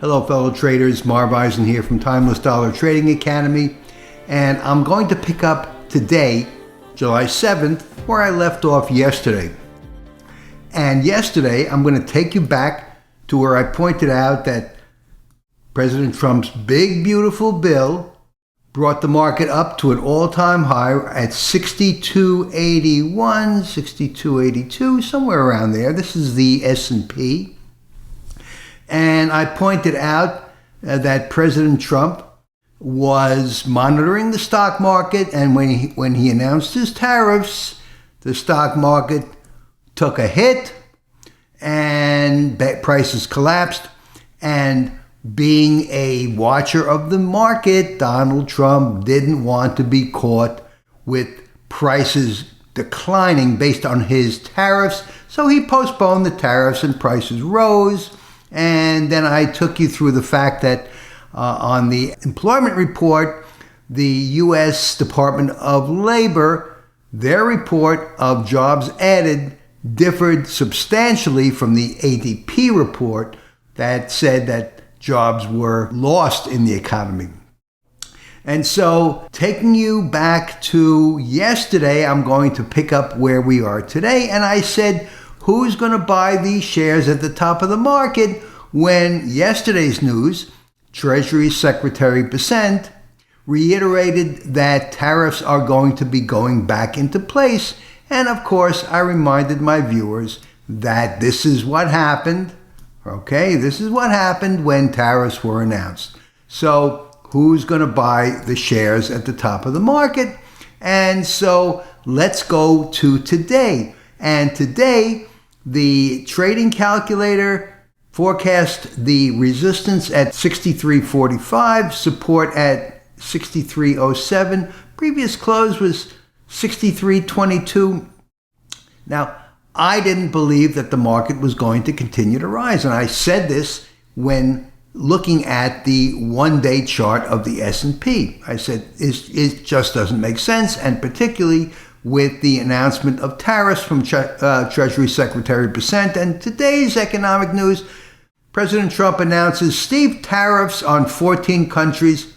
Hello fellow traders, Marv Eisen here from Timeless Dollar Trading Academy, and I'm going to pick up today, July 7th, where I left off yesterday. And yesterday I'm going to take you back to where I pointed out that President Trump's big beautiful bill brought the market up to an all-time high at 62.81, 62.82, somewhere around there. This is the S&P. And I pointed out that President Trump was monitoring the stock market, and when he announced his tariffs, the stock market took a hit and prices collapsed. And being a watcher of the market, Donald Trump didn't want to be caught with prices declining based on his tariffs, so he postponed the tariffs and prices rose. And then I took you through the fact that on the employment report, the U.S. Department of Labor, their report of jobs added differed substantially from the ADP report that said that jobs were lost in the economy. And so, taking you back to yesterday, I'm going to pick up where we are today. And I said, who's going to buy these shares at the top of the market when yesterday's news, Treasury Secretary Bessent reiterated that tariffs are going to be going back into place. And of course, I reminded my viewers that this is what happened. Okay, this is what happened when tariffs were announced. So who's going to buy the shares at the top of the market? And so let's go to today. And today, the trading calculator forecast the resistance at 63.45, support at 63.07. Previous close was 63.22. Now, I didn't believe that the market was going to continue to rise. And I said this when looking at the one-day chart of the S&P. I said, it just doesn't make sense, and particularly with the announcement of tariffs from Treasury Secretary Bessent. And today's economic news, President Trump announces steep tariffs on 14 countries.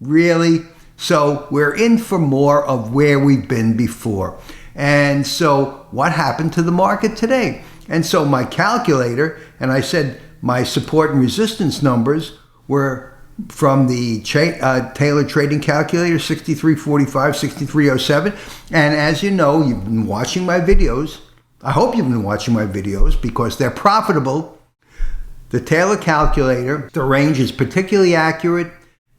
Really? So we're in for more of where we've been before. And so what happened to the market today? And so my calculator, and I said my support and resistance numbers were from the Taylor Trading Calculator, 63.45, 63.07. And as you know, you've been watching my videos. I hope you've been watching my videos because they're profitable. The Taylor Calculator, the range is particularly accurate.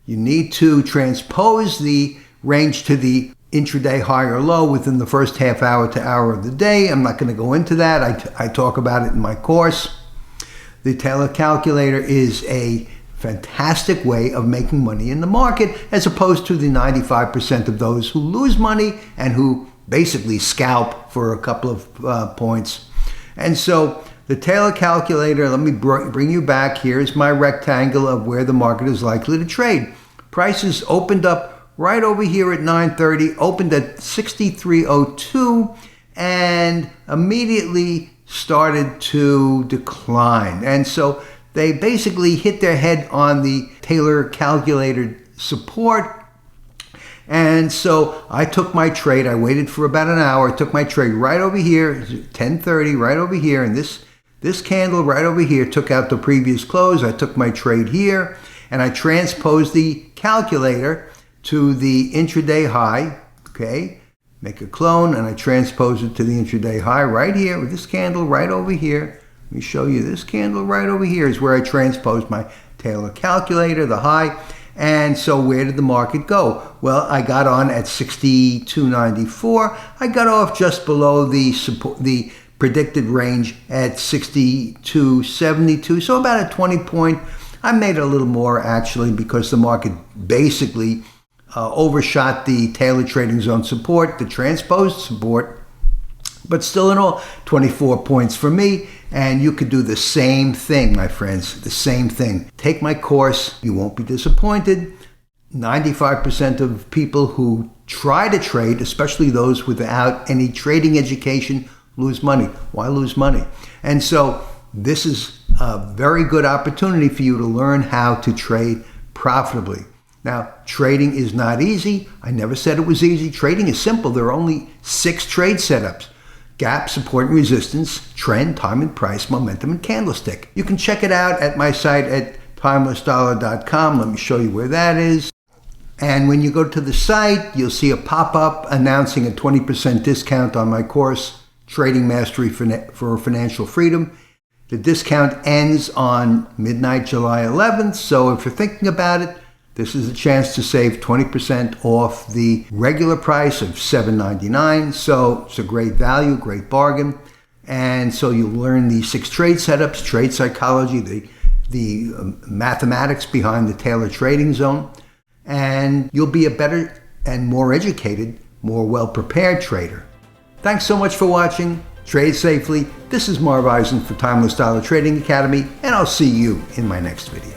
You need to transpose the range to the intraday high or low within the first half hour to hour of the day. I'm not going to go into that. I talk about it in my course. The Taylor Calculator is a fantastic way of making money in the market, as opposed to the 95% of those who lose money and who basically scalp for a couple of points. And so the Taylor Calculator, let me bring you back. Here's my rectangle of where the market is likely to trade. Prices opened up right over here at 9:30, opened at 63.02, and immediately started to decline. And so they basically hit their head on the Taylor Calculator support. And so I took my trade. I waited for about an hour. I took my trade right over here, 10:30, right over here. And this candle right over here took out the previous close. I took my trade here, and I transposed the calculator to the intraday high. Okay, make a clone, and I transpose it to the intraday high right here with this candle right over here. Let me show you this candle right over here is where I transposed my Taylor Calculator, the high. And so where did the market go? Well, I got on at 62.94. I got off just below the predicted range at 62.72. So about a 20 point. I made it a little more actually because the market basically overshot the Taylor Trading Zone support, the transposed support. But still in all, 24 points for me. And you could do the same thing, my friends, the same thing. Take my course. You won't be disappointed. 95% of people who try to trade, especially those without any trading education, lose money. Why lose money? And so this is a very good opportunity for you to learn how to trade profitably. Now, trading is not easy. I never said it was easy. Trading is simple. There are only 6 trade setups: gap, support and resistance, trend, time and price, momentum, and candlestick. You can check it out at my site at timelessdollar.com. Let me show you where that is. And when you go to the site, you'll see a pop-up announcing a 20% discount on my course, Trading Mastery for Financial Freedom. The discount ends on midnight, July 11th. So if you're thinking about it, this is a chance to save 20% off the regular price of $7.99. So it's a great value, great bargain. And so you'll learn the 6 trade setups, trade psychology, the mathematics behind the Taylor trading zone. And you'll be a better and more educated, more well-prepared trader. Thanks so much for watching. Trade safely. This is Marv Eisen for Timeless Dollar Trading Academy, and I'll see you in my next video.